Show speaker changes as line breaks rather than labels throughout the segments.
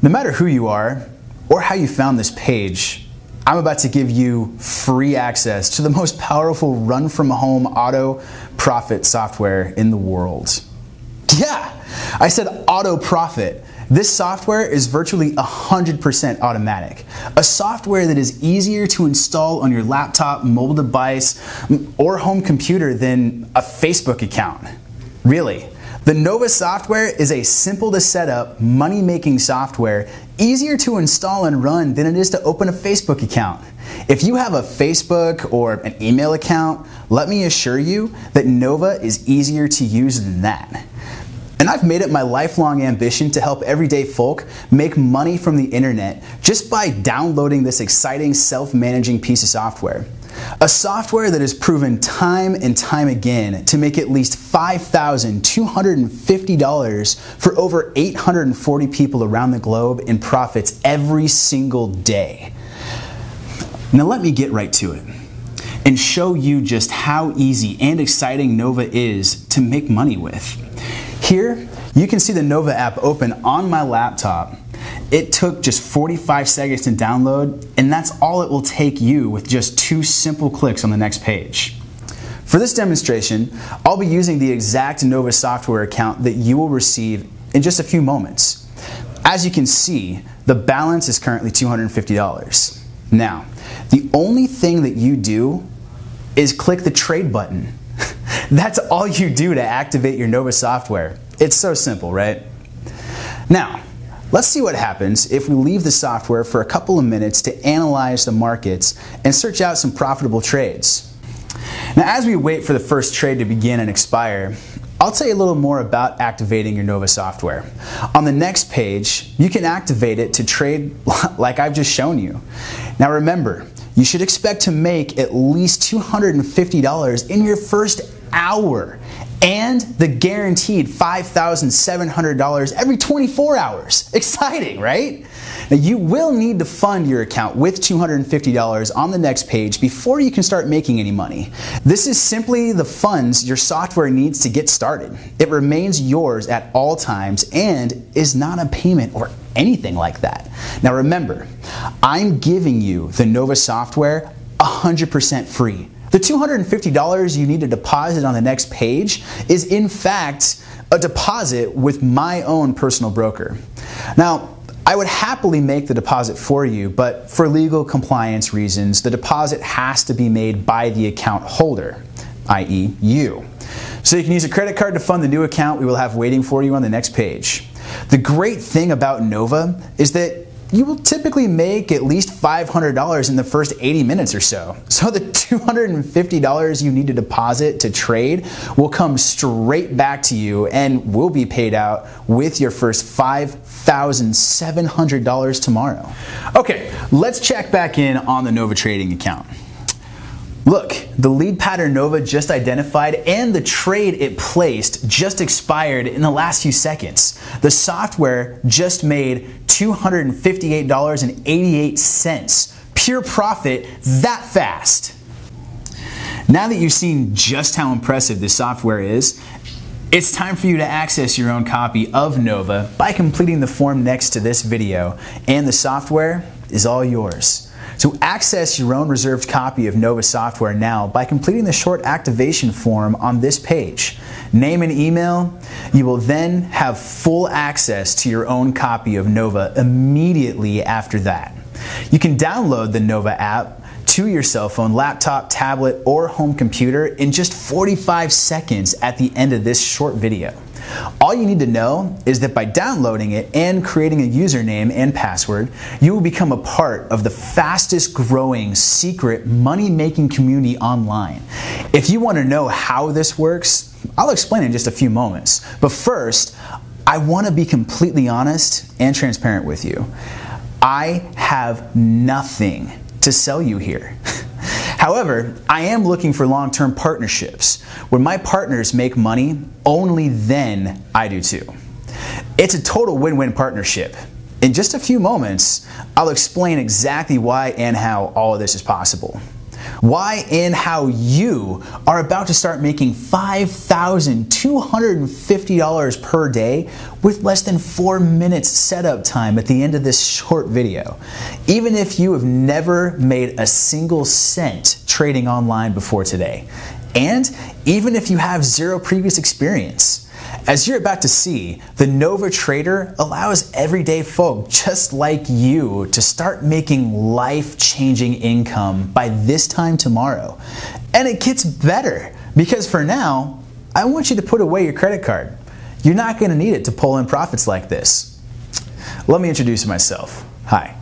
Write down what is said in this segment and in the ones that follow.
No matter who you are or how you found this page, I'm about to give you free access to the most powerful run-from-home auto profit software in the world. Yeah, I said auto profit. This software is virtually 100% automatic. A software that is easier to install on your laptop, mobile device, or home computer than a Facebook account. Really. The Nova software is a simple to set up, money-making software, easier to install and run than it is to open a Facebook account. If you have a Facebook or an email account, let me assure you that Nova is easier to use than that. And I've made it my lifelong ambition to help everyday folk make money from the internet just by downloading this exciting self-managing piece of software. A software that has proven time and time again to make at least $5,250 for over 840 people around the globe in profits every single day. Now let me get right to it and show you just how easy and exciting Nova is to make money with. Here, you can see the Nova app open on my laptop. It took just 45 seconds to download, and that's all it will take you with just 2 simple clicks on the next page. For this demonstration, I'll be using the exact Nova software account that you will receive in just a few moments. As you can see, the balance is currently $250. Now, the only thing that you do is click the trade button. That's all you do to activate your Nova software. It's so simple, right? Now, let's see what happens if we leave the software for a couple of minutes to analyze the markets and search out some profitable trades. Now, as we wait for the first trade to begin and expire, I'll tell you a little more about activating your Nova software. On the next page, you can activate it to trade like I've just shown you. Now remember, you should expect to make at least $250 in your first hour and the guaranteed $5,700 every 24 hours. Exciting, right? Now you will need to fund your account with $250 on the next page before you can start making any money. This is simply the funds your software needs to get started. It remains yours at all times and is not a payment or anything like that. Now remember, I'm giving you the Nova software 100% free. The $250 you need to deposit on the next page is in fact a deposit with my own personal broker. Now, I would happily make the deposit for you, but for legal compliance reasons, the deposit has to be made by the account holder, i.e. you. So you can use a credit card to fund the new account we will have waiting for you on the next page. The great thing about Nova is that you will typically make at least $500 in the first 80 minutes or so. So the $250 you need to deposit to trade will come straight back to you and will be paid out with your first $5,700 tomorrow. Okay, let's check back in on the Nova trading account. Look, the lead pattern Nova just identified and the trade it placed just expired in the last few seconds. The software just made $258.88. Pure profit that fast. Now that you've seen just how impressive this software is, it's time for you to access your own copy of Nova by completing the form next to this video, and the software is all yours. So access your own reserved copy of Nova software now by completing the short activation form on this page. Name and email. You will then have full access to your own copy of Nova immediately after that. You can download the Nova app to your cell phone, laptop, tablet, or home computer in just 45 seconds at the end of this short video. All you need to know is that by downloading it and creating a username and password, you will become a part of the fastest growing secret money-making community online. If you want to know how this works, I'll explain in just a few moments. But first, I want to be completely honest and transparent with you. I have nothing to sell you here. However, I am looking for long-term partnerships. When my partners make money, only then I do too. It's a total win-win partnership. In just a few moments, I'll explain exactly why and how all of this is possible. Why and how you are about to start making $5,250 per day with less than 4 minutes setup time at the end of this short video, even if you have never made a single cent trading online before today, and even if you have zero previous experience. As you're about to see, the NovaTrader allows everyday folk just like you to start making life-changing income by this time tomorrow. And it gets better, because for now, I want you to put away your credit card. You're not going to need it to pull in profits like this. Let me introduce myself. Hi,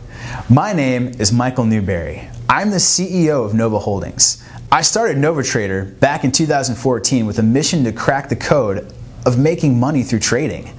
my name is Michael Newberry. I'm the CEO of Nova Holdings. I started NovaTrader back in 2014 with a mission to crack the code of making money through trading.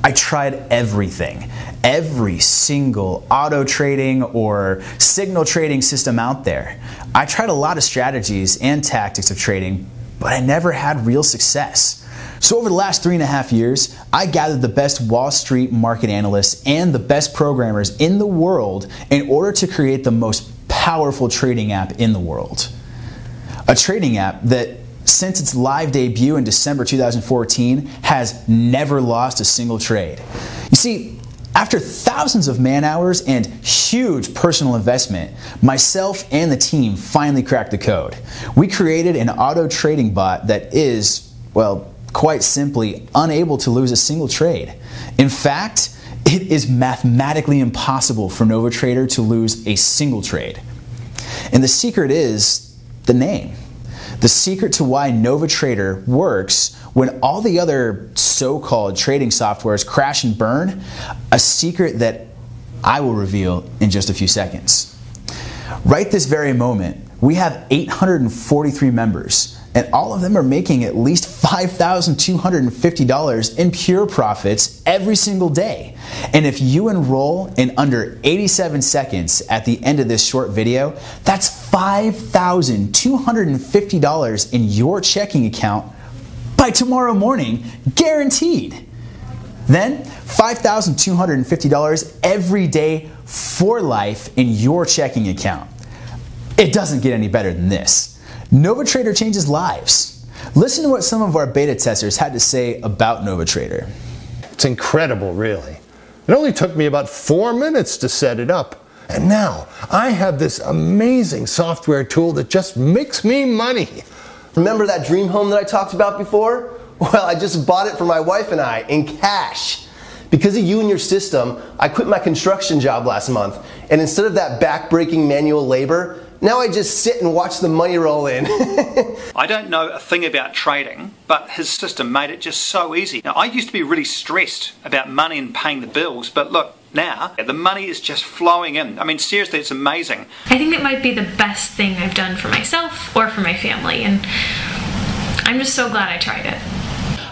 I tried everything, every single auto trading or signal trading system out there. I tried a lot of strategies and tactics of trading, but I never had real success. So over the last 3.5 years, I gathered the best Wall Street market analysts and the best programmers in the world in order to create the most powerful trading app in the world. A trading app that, since its live debut in December 2014, has never lost a single trade. You see, after thousands of man hours and huge personal investment, myself and the team finally cracked the code. We created an auto trading bot that is, well, quite simply unable to lose a single trade. In fact, it is mathematically impossible for NovaTrader to lose a single trade. And the secret is the name. The secret to why NovaTrader works when all the other so-called trading softwares crash and burn, a secret that I will reveal in just a few seconds. Right this very moment, we have 843 members, and all of them are making at least $5,250 in pure profits every single day. And if you enroll in under 87 seconds at the end of this short video, that's $5,250 in your checking account by tomorrow morning, guaranteed. Then $5,250 every day for life in your checking account. It doesn't get any better than this. NovaTrader changes lives. Listen to what some of our beta testers had to say about NovaTrader.
It's incredible, really. It only took me about 4 minutes to set it up. And now I have this amazing software tool that just makes me money.
Remember that dream home that I talked about before? Well, I just bought it for my wife and I in cash. Because of you and your system, I quit my construction job last month. And instead of that back-breaking manual labor, now I just sit and watch the money roll in.
I don't know a thing about trading, but his system made it just so easy. Now, I used to be really stressed about money and paying the bills, but look, now the money is just flowing in. I mean, seriously, it's amazing.
I think it might be the best thing I've done for myself or for my family, and I'm just so glad I tried it.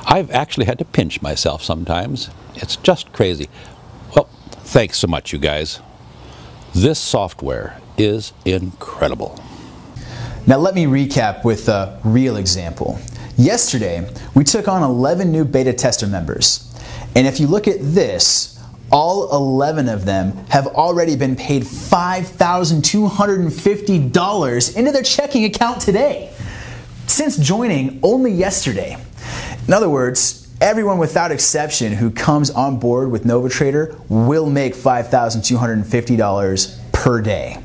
I've actually had to pinch myself sometimes. It's just crazy. Well, thanks so much, you guys. This software is incredible.
Now let me recap with a real example. Yesterday, we took on 11 new beta tester members. And if you look at this, all 11 of them have already been paid $5,250 into their checking account today, since joining only yesterday. In other words, everyone without exception who comes on board with NovaTrader will make $5,250 per day.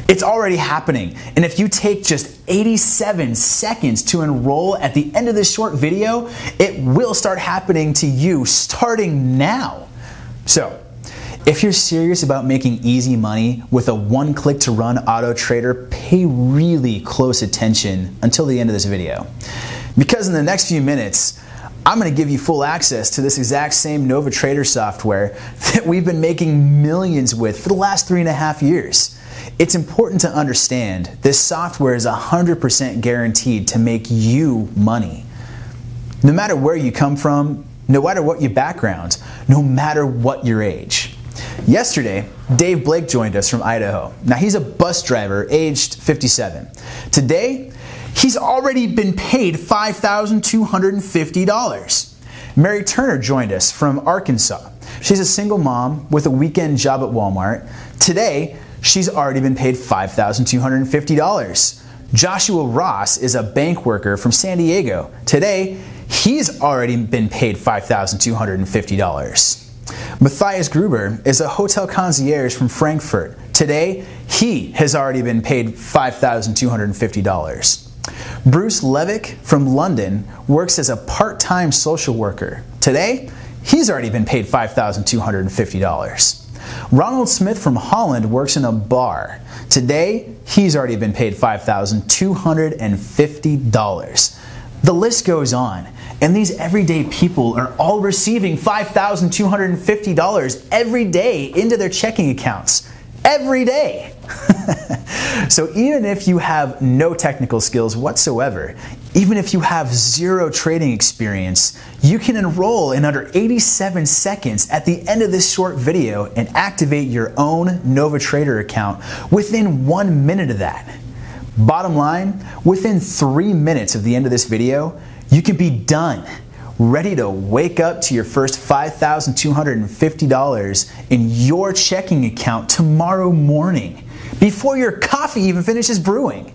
It's already happening, and if you take just 87 seconds to enroll at the end of this short video, it will start happening to you starting now. So, if you're serious about making easy money with a one-click to run auto trader, pay really close attention until the end of this video. Because in the next few minutes, I'm going to give you full access to this exact same NovaTrader software that we've been making millions with for the last 3.5 years. It's important to understand this software is 100% guaranteed to make you money. No matter where you come from, no matter what your background, no matter what your age. Yesterday, Dave Blake joined us from Idaho. Now he's a bus driver aged 57. Today, he's already been paid $5,250. Mary Turner joined us from Arkansas. She's a single mom with a weekend job at Walmart. Today, she's already been paid $5,250. Joshua Ross is a bank worker from San Diego. Today, he's already been paid $5,250. Matthias Gruber is a hotel concierge from Frankfurt. Today, he has already been paid $5,250. Bruce Levick from London works as a part-time social worker. Today, he's already been paid $5,250. Ronald Smith from Holland works in a bar. Today, he's already been paid $5,250. The list goes on, and these everyday people are all receiving $5,250 every day into their checking accounts. Every day! So even if you have no technical skills whatsoever, even if you have zero trading experience, you can enroll in under 87 seconds at the end of this short video and activate your own NovaTrader account within 1 minute of that. Bottom line, within 3 minutes of the end of this video, you can be done, ready to wake up to your first $5,250 in your checking account tomorrow morning, before your coffee even finishes brewing.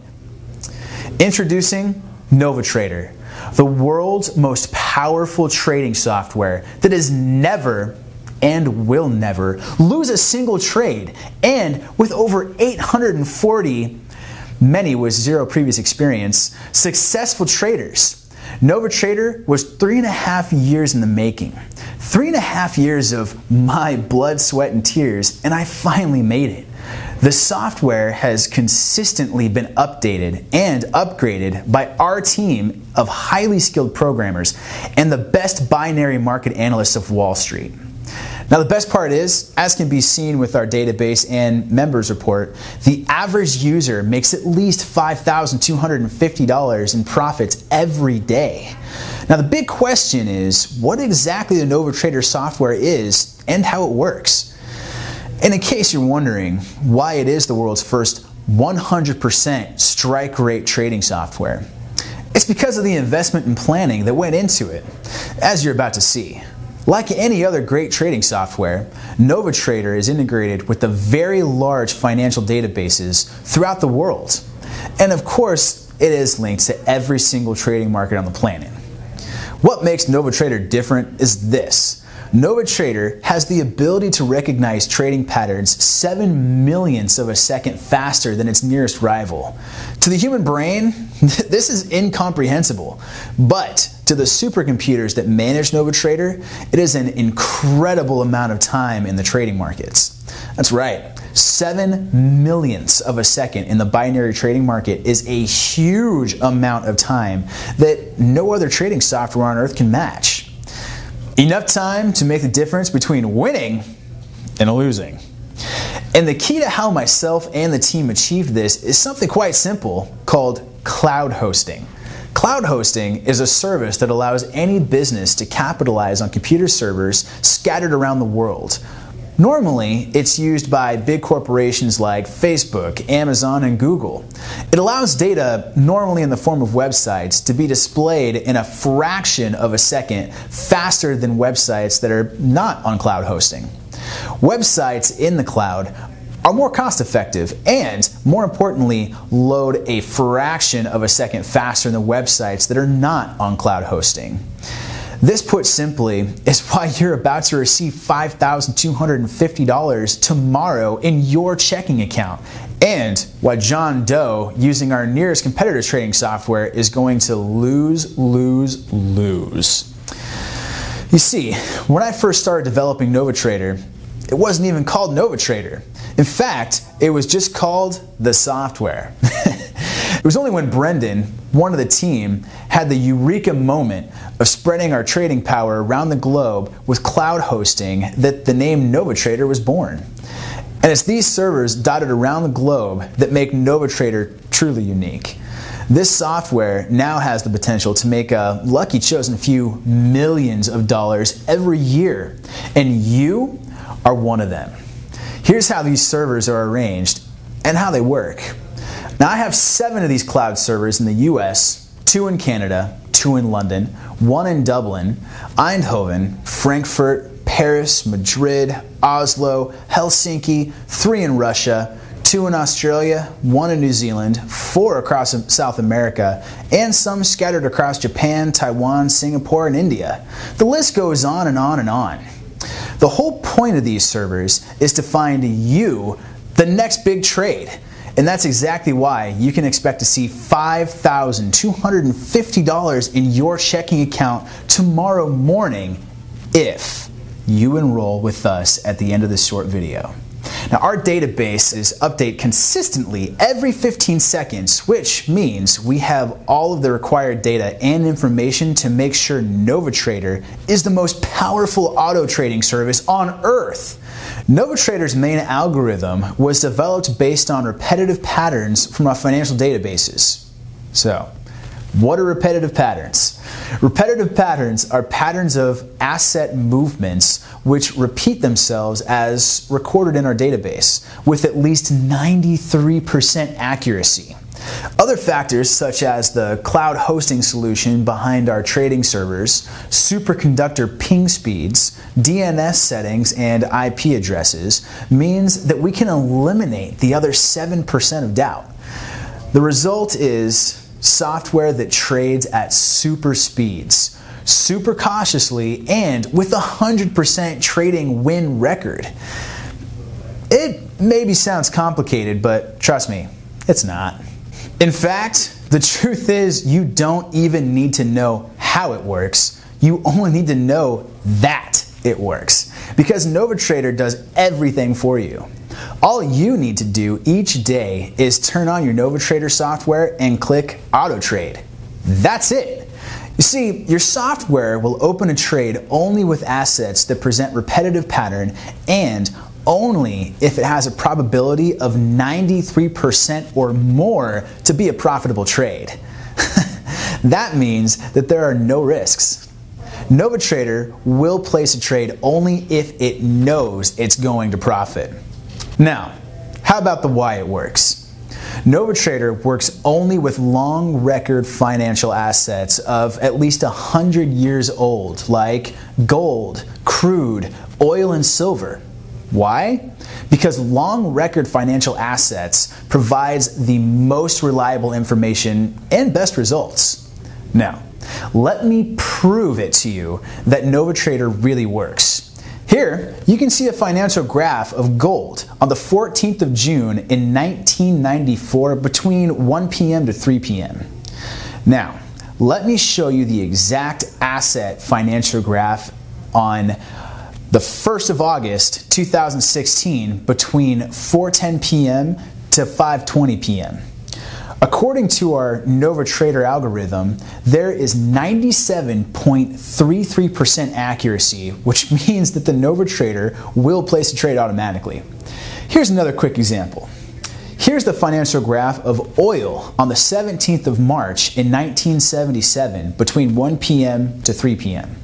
Introducing NovaTrader, the world's most powerful trading software that has never and will never lose a single trade, and with over 840, many with zero previous experience, successful traders. NovaTrader was 3.5 years in the making. 3.5 years of my blood, sweat, and tears, and I finally made it. The software has consistently been updated and upgraded by our team of highly skilled programmers and the best binary market analysts of Wall Street. Now the best part is, as can be seen with our database and members report, the average user makes at least $5,250 in profits every day. Now the big question is, what exactly the NovaTrader software is and how it works. And in case you're wondering why it is the world's first 100% strike rate trading software, it's because of the investment and planning that went into it, as you're about to see. Like any other great trading software, NovaTrader is integrated with the very large financial databases throughout the world. And of course, it is linked to every single trading market on the planet. What makes NovaTrader different is this. NovaTrader has the ability to recognize trading patterns 7 millionths of a second faster than its nearest rival. To the human brain, this is incomprehensible, but to the supercomputers that manage NovaTrader, it is an incredible amount of time in the trading markets. That's right, 7 millionths of a second in the binary trading market is a huge amount of time that no other trading software on earth can match. Enough time to make the difference between winning and losing. And the key to how myself and the team achieved this is something quite simple called cloud hosting. Cloud hosting is a service that allows any business to capitalize on computer servers scattered around the world. Normally, it's used by big corporations like Facebook, Amazon, and Google. It allows data, normally in the form of websites, to be displayed in a fraction of a second faster than websites that are not on cloud hosting. Websites in the cloud are more cost effective and, more importantly, load a fraction of a second faster than websites that are not on cloud hosting. This, put simply, is why you're about to receive $5,250 tomorrow in your checking account, and why John Doe, using our nearest competitor trading software, is going to lose. You see, when I first started developing NovaTrader, it wasn't even called NovaTrader. In fact, it was just called the software. It was only when Brendan, one of the team, had the eureka moment of spreading our trading power around the globe with cloud hosting that the name NovaTrader was born. And it's these servers dotted around the globe that make NovaTrader truly unique. This software now has the potential to make a lucky chosen few millions of dollars every year, and you are one of them. Here's how these servers are arranged and how they work. Now, I have 7 of these cloud servers in the US, 2 in Canada, 2 in London, 1 in Dublin, Eindhoven, Frankfurt, Paris, Madrid, Oslo, Helsinki, 3 in Russia, 2 in Australia, 1 in New Zealand, 4 across South America, and some scattered across Japan, Taiwan, Singapore, and India. The list goes on and on and on. The whole point of these servers is to find you the next big trade. And that's exactly why you can expect to see $5,250 in your checking account tomorrow morning if you enroll with us at the end of this short video. Now, our databases update consistently every 15 seconds, which means we have all of the required data and information to make sure NovaTrader is the most powerful auto trading service on earth. NovaTrader's main algorithm was developed based on repetitive patterns from our financial databases. So, what are repetitive patterns? Repetitive patterns are patterns of asset movements which repeat themselves as recorded in our database with at least 93% accuracy. Other factors such as the cloud hosting solution behind our trading servers, superconductor ping speeds, DNS settings, and IP addresses means that we can eliminate the other 7% of doubt. The result is software that trades at super speeds, super cautiously, and with a 100% trading win record. It maybe sounds complicated, but trust me, it's not. In fact, the truth is you don't even need to know how it works. You only need to know that it works, because NovaTrader does everything for you. All you need to do each day is turn on your NovaTrader software and click Auto Trade. That's it. You see, your software will open a trade only with assets that present repetitive pattern and only if it has a probability of 93% or more to be a profitable trade. That means that there are no risks. NovaTrader will place a trade only if it knows it's going to profit. Now, how about the why it works? NovaTrader works only with long record financial assets of at least 100 years old, like gold, crude, oil, and silver. Why? Because long record financial assets provides the most reliable information and best results. Now, let me prove it to you that NovaTrader really works. Here, you can see a financial graph of gold on the 14th of June in 1994 between 1 p.m. to 3 p.m. Now, let me show you the exact asset financial graph on the 1st of August 2016 between 4:10 p.m. to 5:20 p.m. According to our NovaTrader algorithm, there is 97.33% accuracy, which means that the NovaTrader will place a trade automatically. Here's another quick example. Here's the financial graph of oil on the 17th of March in 1977 between 1 p.m. to 3 p.m.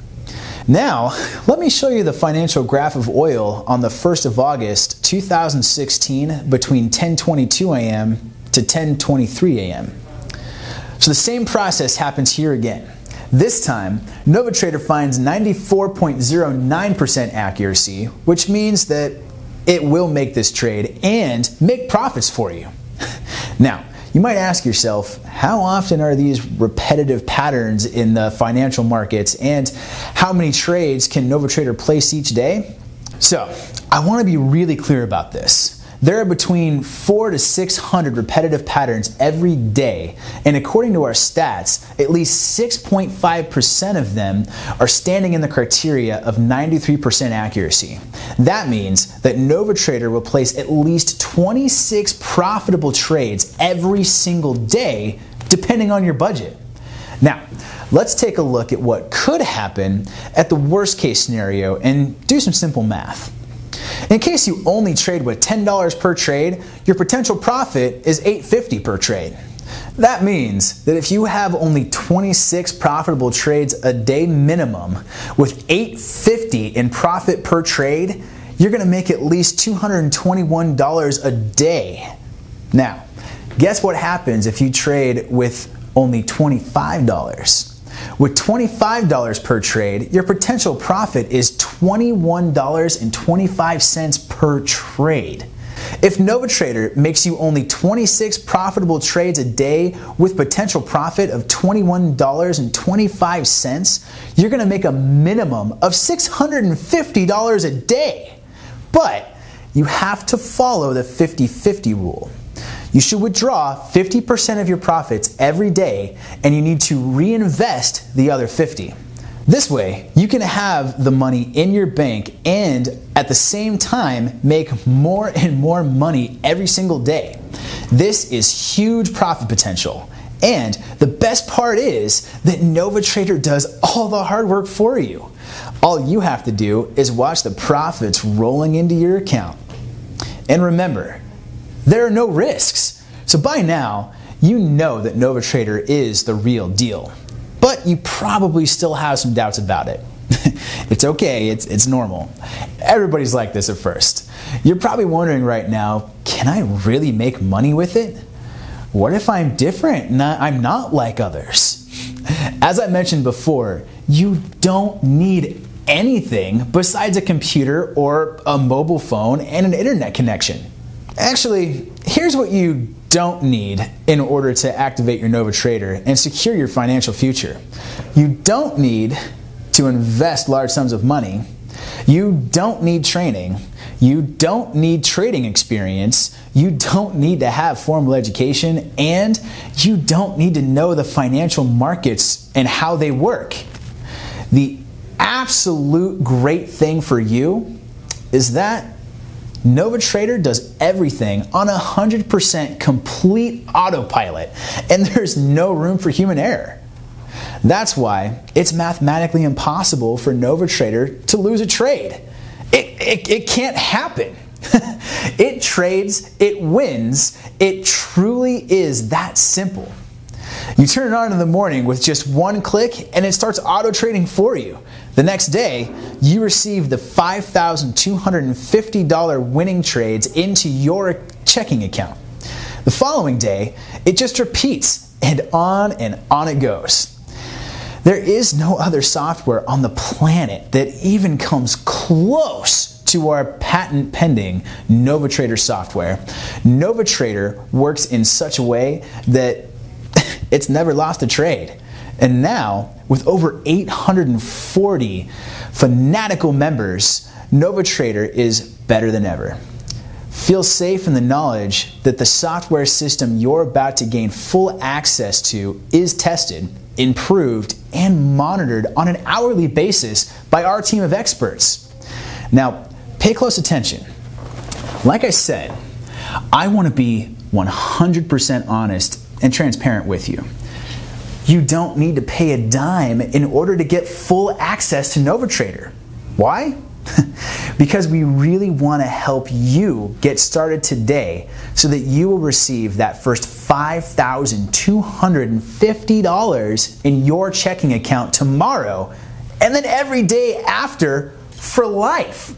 Now, let me show you the financial graph of oil on the 1st of August 2016 between 10:22 a.m. to 10:23 a.m. So the same process happens here again. This time, NovaTrader finds 94.09% accuracy, which means that it will make this trade and make profits for you. Now, you might ask yourself, how often are these repetitive patterns in the financial markets, and how many trades can NovaTrader place each day? So, I want to be really clear about this. There are between 400 to 600 repetitive patterns every day, and according to our stats, at least 6.5% of them are standing in the criteria of 93% accuracy. That means that NovaTrader will place at least 26 profitable trades every single day, depending on your budget. Now, let's take a look at what could happen at the worst case scenario and do some simple math. In case you only trade with $10 per trade, your potential profit is $8.50 per trade. That means that if you have only 26 profitable trades a day minimum with $8.50 in profit per trade, you're going to make at least $221 a day. Now, guess what happens if you trade with only $25? With $25 per trade, your potential profit is $21.25 per trade. If NovaTrader makes you only 26 profitable trades a day with potential profit of $21.25, you're going to make a minimum of $650 a day. But you have to follow the 50-50 rule. You should withdraw 50% of your profits every day, and you need to reinvest the other 50%. This way, you can have the money in your bank and at the same time make more and more money every single day. This is huge profit potential. And the best part is that NovaTrader does all the hard work for you. All you have to do is watch the profits rolling into your account. And remember, there are no risks. So by now, you know that NovaTrader is the real deal. But you probably still have some doubts about it. It's okay, it's normal. Everybody's like this at first. You're probably wondering right now, can I really make money with it? What if I'm different and I'm not like others? As I mentioned before, you don't need anything besides a computer or a mobile phone and an internet connection. Actually, here's what you don't need in order to activate your NovaTrader and secure your financial future. You don't need to invest large sums of money. You don't need training. You don't need trading experience. You don't need to have formal education, and you don't need to know the financial markets and how they work. The absolute great thing for you is that NovaTrader does everything on 100% complete autopilot, and there's no room for human error. That's why it's mathematically impossible for NovaTrader to lose a trade. It can't happen. It trades, it wins, it truly is that simple. You turn it on in the morning with just one click and it starts auto trading for you. The next day, you receive the $5,250 winning trades into your checking account. The following day, it just repeats and on it goes. There is no other software on the planet that even comes close to our patent-pending NovaTrader software. NovaTrader works in such a way that it's never lost a trade. And now, with over 840 fanatical members, NovaTrader is better than ever. Feel safe in the knowledge that the software system you're about to gain full access to is tested, improved, and monitored on an hourly basis by our team of experts. Now, pay close attention. Like I said, I want to be 100% honest and transparent with you. You don't need to pay a dime in order to get full access to NovaTrader. Why? Because we really want to help you get started today so that you will receive that first $5,250 in your checking account tomorrow, and then every day after for life.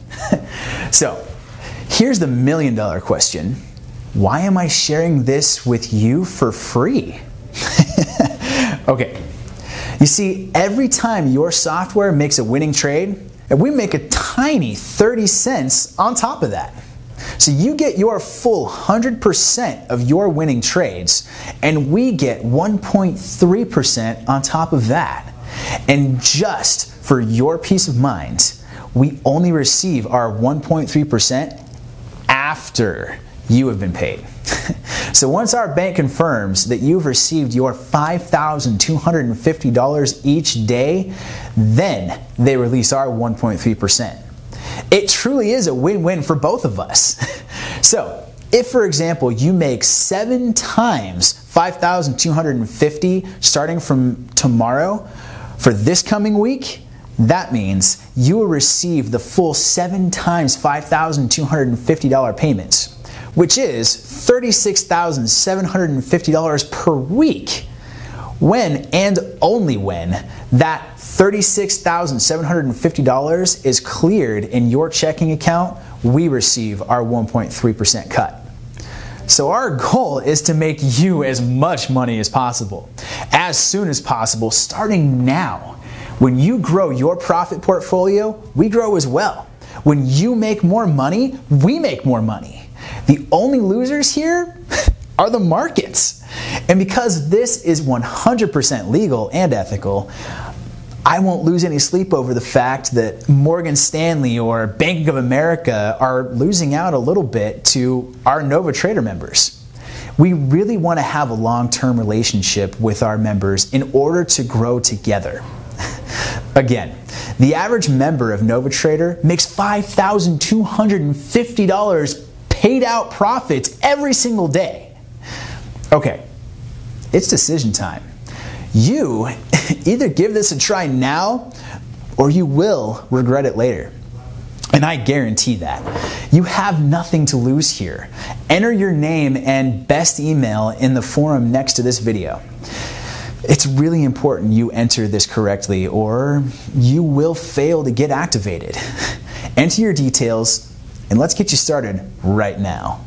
So, here's the million-dollar question. Why am I sharing this with you for free? Okay, you see, every time your software makes a winning trade, and we make a tiny 30 cents on top of that. So you get your full 100% of your winning trades, and we get 1.3% on top of that. And just for your peace of mind, we only receive our 1.3% after you have been paid. So once our bank confirms that you've received your $5,250 each day, then they release our 1.3%. It truly is a win-win for both of us. So if, for example, you make 7 times $5,250 starting from tomorrow for this coming week, that means you will receive the full 7 times $5,250 payments, which is $36,750 per week. When and only when that $36,750 is cleared in your checking account, we receive our 1.3% cut. So our goal is to make you as much money as possible, as soon as possible, starting now. When you grow your profit portfolio, we grow as well. When you make more money, we make more money. The only losers here are the markets. And because this is 100% legal and ethical, I won't lose any sleep over the fact that Morgan Stanley or Bank of America are losing out a little bit to our NovaTrader members. We really want to have a long-term relationship with our members in order to grow together. Again, the average member of NovaTrader makes $5,250 paid out profits every single day. Okay, it's decision time. You either give this a try now or you will regret it later. And I guarantee that. You have nothing to lose here. Enter your name and best email in the forum next to this video. It's really important you enter this correctly or you will fail to get activated. Enter your details and let's get you started right now.